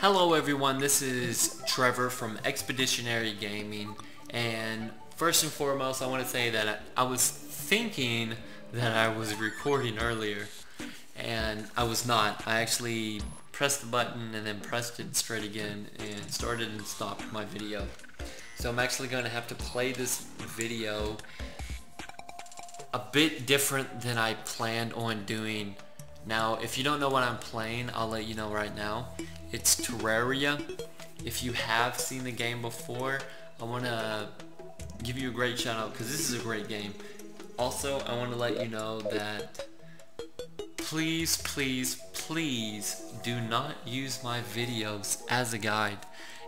Hello everyone, this is Trevor from Expeditionary Gaming, and first and foremost I want to say that I was thinking that I was recording earlier, and I was not. I actually pressed the button and then pressed it straight again and started and stopped my video. So I'm actually going to have to play this video a bit different than I planned on doing. Now, if you don't know what I'm playing, I'll let you know right now. It's Terraria. If you have seen the game before, I want to give you a great shout out because this is a great game. Also, I want to let you know that please do not use my videos as a guide.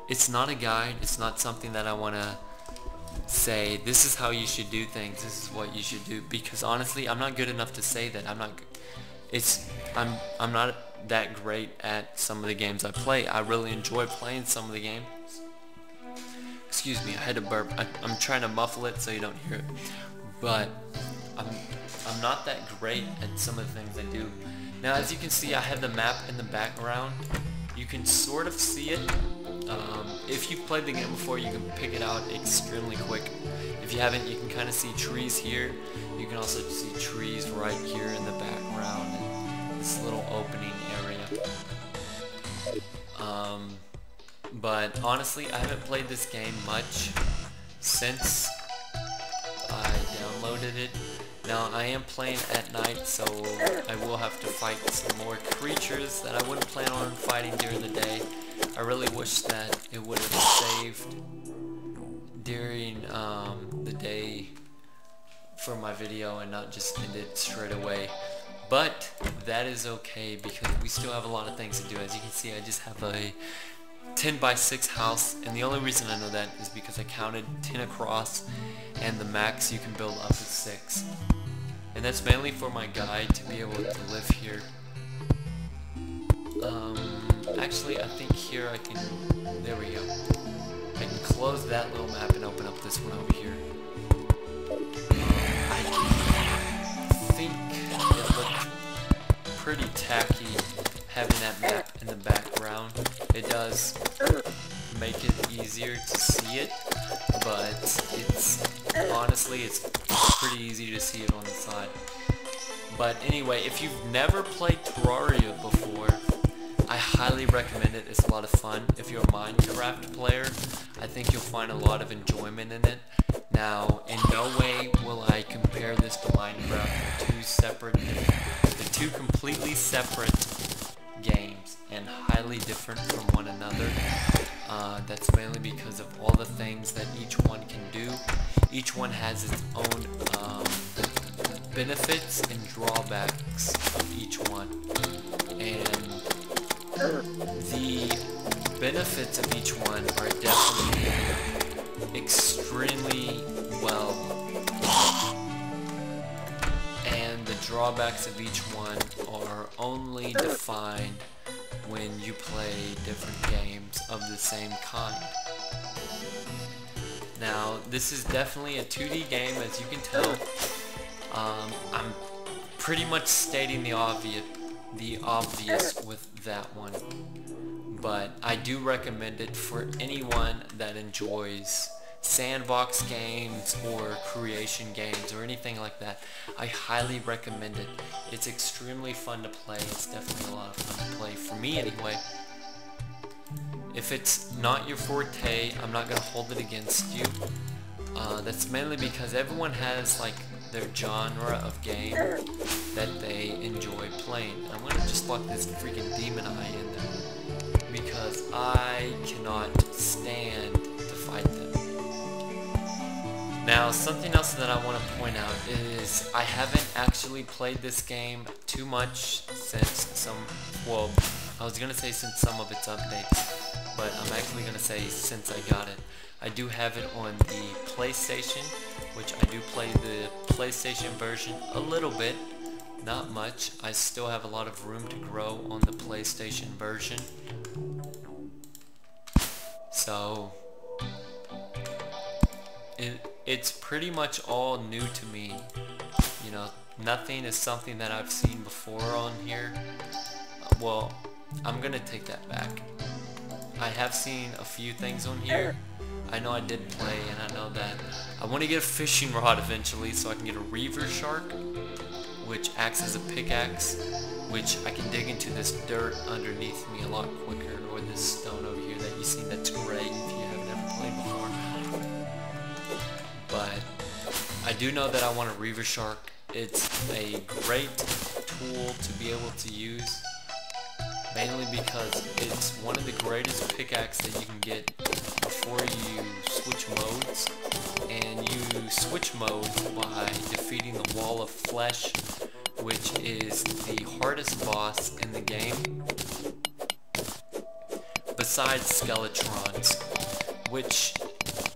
It's not a guide. It's not something that I want to say this is how you should do things, this is what you should do, because honestly I'm not good enough to say that. I'm not that great at some of the games I play. I really enjoy playing some of the games. Excuse me, I had to burp. I'm trying to muffle it so you don't hear it, but I'm not that great at some of the things I do. Now, as you can see, I have the map in the background. You can sort of see it. If you've played the game before, you can pick it out extremely quick. If you haven't, you can kind of see trees here. You can also see trees right here in the background and this little opening area. But honestly, I haven't played this game much since I downloaded it. Now, I am playing at night, so I will have to fight some more creatures that I wouldn't plan on fighting during the day. I really wish that it would have saved during the day for my video and not just ended straight away. But that is okay because we still have a lot of things to do. As you can see, I just have a 10x6 house, and the only reason I know that is because I counted 10 across, and the max you can build up is 6. And that's mainly for my guide to be able to live here. Actually, I think here I can, there we go. I can close that little map and open up this one over here. I think it looked pretty tacky having that map in the background. It does make it easier to see it, but honestly it's pretty easy to see it on the side. But anyway, if you've never played Terraria before, I highly recommend it. It's a lot of fun. If you're a Minecraft player, I think you'll find a lot of enjoyment in it. Now, in no way will I compare this to Minecraft. They're two completely separate games and highly different from one another. That's mainly because of all the things that each one can do. Each one has its own benefits and drawbacks of each one. And the benefits of each one are definitely extremely well, and the drawbacks of each one are only defined when you play different games of the same kind. Now, this is definitely a 2D game, as you can tell. I'm pretty much stating the obvious with that one, but I do recommend it for anyone that enjoys sandbox games or creation games or anything like that. I highly recommend it. It's extremely fun to play. It's definitely a lot of fun to play, for me anyway. If it's not your forte, I'm not going to hold it against you. That's mainly because everyone has like their genre of game that they enjoy playing. I'm going to just lock this freaking demon eye in there because I cannot stand to fight them. Now, something else that I want to point out is I haven't actually played this game too much since I was going to say since some of its updates, but I'm actually going to say since I got it. I do have it on the PlayStation, which I do play the PlayStation version a little bit, not much. I still have a lot of room to grow on the PlayStation version. So it's pretty much all new to me. You know, nothing is something that I've seen before on here. Well, I'm gonna take that back. I have seen a few things on here. I know I did play, and I know that I want to get a fishing rod eventually so I can get a reaver shark, which acts as a pickaxe, which I can dig into this dirt underneath me a lot quicker, or this stone over here that you see that's gray if you haven't ever played before. But I do know that I want a reaver shark. It's a great tool to be able to use, mainly because it's one of the greatest pickaxes that you can get before you switch modes, and you switch modes by defeating the wall of flesh, which is the hardest boss in the game besides skeletrons, which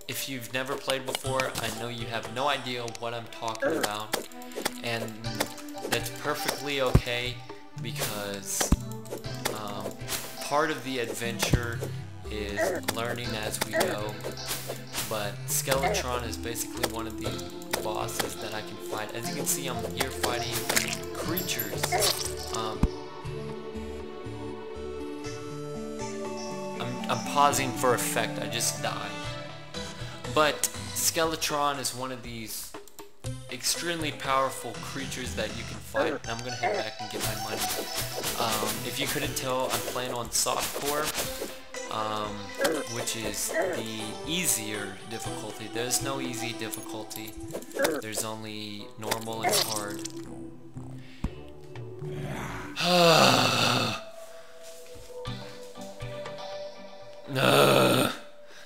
if you've never played before, I know you have no idea what I'm talking about, and that's perfectly okay, because part of the adventure is learning as we go. But Skeletron is basically one of the bosses that I can fight. As you can see, I'm here fighting creatures. I'm pausing for effect. I just died. But Skeletron is one of these extremely powerful creatures that you can fight, and I'm gonna head back and get my money. If you couldn't tell, I'm playing on softcore, which is the easier difficulty. There's no easy difficulty. There's only normal and hard.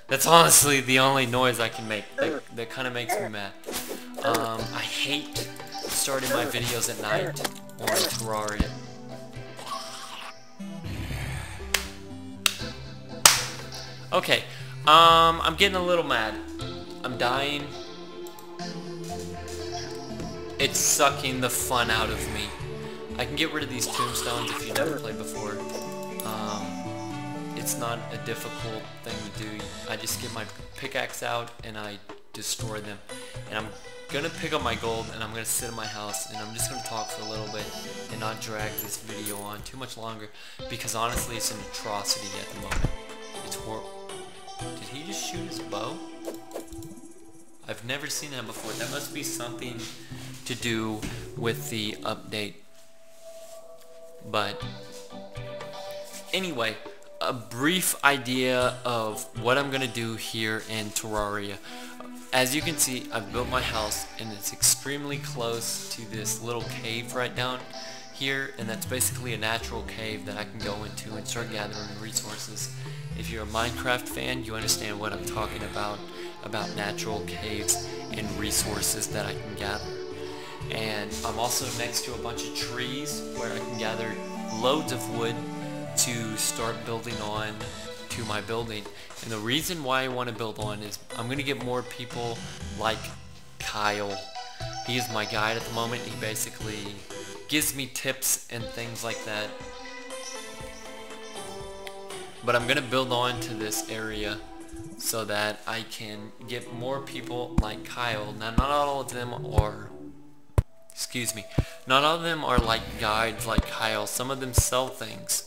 That's honestly the only noise I can make. That kind of makes me mad. I hate starting my videos at night on Terraria. Okay, I'm getting a little mad. I'm dying. It's sucking the fun out of me. I can get rid of these tombstones if you've never played before. It's not a difficult thing to do. I just get my pickaxe out and I destroy them. And I'm gonna pick up my gold and I'm gonna sit in my house and I'm just gonna talk for a little bit and not drag this video on too much longer, because honestly it's an atrocity at the moment. It's horrible. Did he just shoot his bow? I've never seen that before. That must be something to do with the update. But anyway, a brief idea of what I'm gonna do here in Terraria. As you can see, I've built my house and it's extremely close to this little cave right down here, and that's basically a natural cave that I can go into and start gathering resources. If you're a Minecraft fan, you understand what I'm talking about natural caves and resources that I can gather. And I'm also next to a bunch of trees where I can gather loads of wood to start building on to my building. And the reason why I want to build on is I'm going to get more people like Kyle. He is my guide at the moment. He basically gives me tips and things like that. But I'm going to build on to this area so that I can get more people like Kyle. Now, not all of them are, not all of them are like guides like Kyle. Some of them sell things.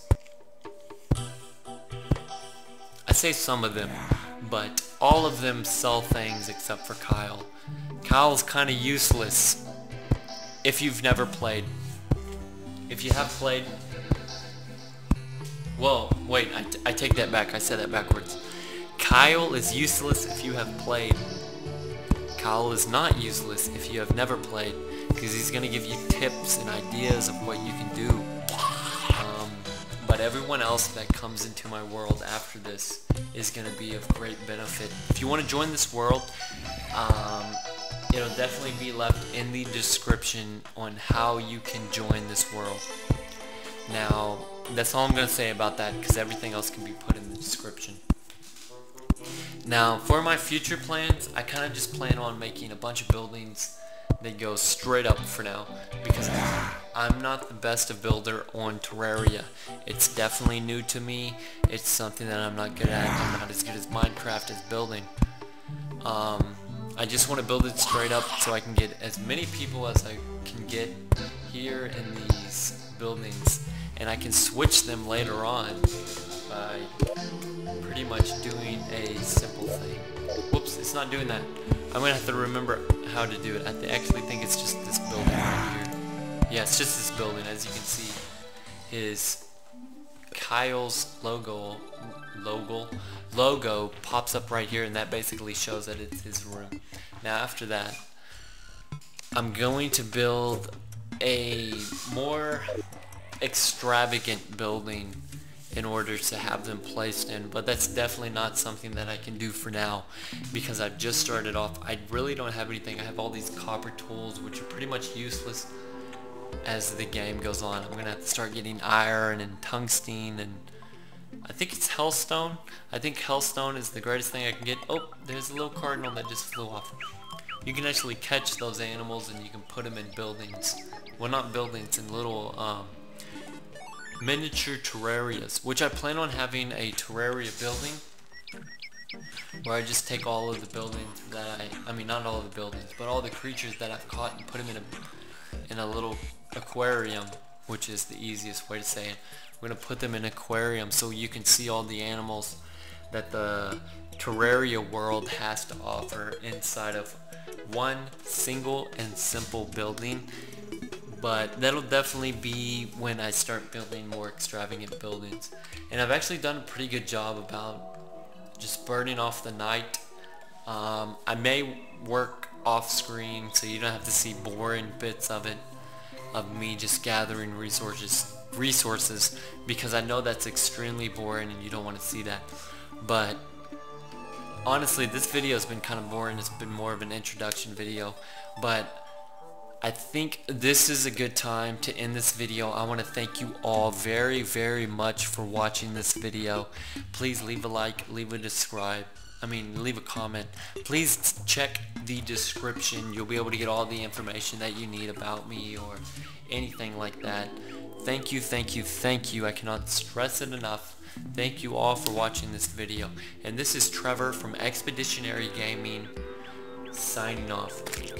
I say some of them, but all of them sell things except for Kyle. Kyle's kind of useless if you've never played. If you have played... Well, wait, I take that back. I said that backwards. Kyle is useless if you have played. Kyle is not useless if you have never played, because he's going to give you tips and ideas of what you can do. But everyone else that comes into my world after this is going to be of great benefit. If you want to join this world, it'll definitely be left in the description on how you can join this world. Now, that's all I'm going to say about that, because everything else can be put in the description. Now, for my future plans, I kind of just plan on making a bunch of buildings that go straight up for now, because I'm not the best of builder on Terraria. It's definitely new to me. It's something that I'm not good at. I'm not as good as Minecraft as building. I just want to build it straight up so I can get as many people as I can get here in these buildings, and I can switch them later on. by pretty much doing a simple thing. Whoops, it's not doing that. I'm gonna have to remember how to do it. I actually think it's just this building right here. Yeah, it's just this building. As you can see, is Kyle's logo pops up right here, and that basically shows that it's his room. Now after that, I'm going to build a more extravagant building in order to have them placed in, but that's definitely not something that I can do for now because I've just started off. I really don't have anything. I have all these copper tools which are pretty much useless as the game goes on. I'm gonna have to start getting iron and tungsten, and I think it's hellstone. I think hellstone is the greatest thing I can get. Oh, there's a little cardinal that just flew off. You can actually catch those animals and you can put them in buildings. Well, not buildings, in little miniature terrarias, which I plan on having a terraria building where I just take all of the buildings that I mean not all of the buildings, but all the creatures that I've caught and put them in a little aquarium, which is the easiest way to say it. I'm going to put them in an aquarium so you can see all the animals that the Terraria world has to offer inside of one single and simple building. But that'll definitely be when I start building more extravagant buildings. And I've actually done a pretty good job about just burning off the night. I may work off screen so you don't have to see boring bits of it, of me just gathering resources, because I know that's extremely boring and you don't want to see that. But honestly, this video has been kind of boring. It's been more of an introduction video, but I think this is a good time to end this video. I want to thank you all very, very much for watching this video. Please leave a like, leave a comment. Please check the description. You'll be able to get all the information that you need about me or anything like that. Thank you, thank you, thank you. I cannot stress it enough. Thank you all for watching this video. And this is Trevor from Expeditionary Gaming, signing off.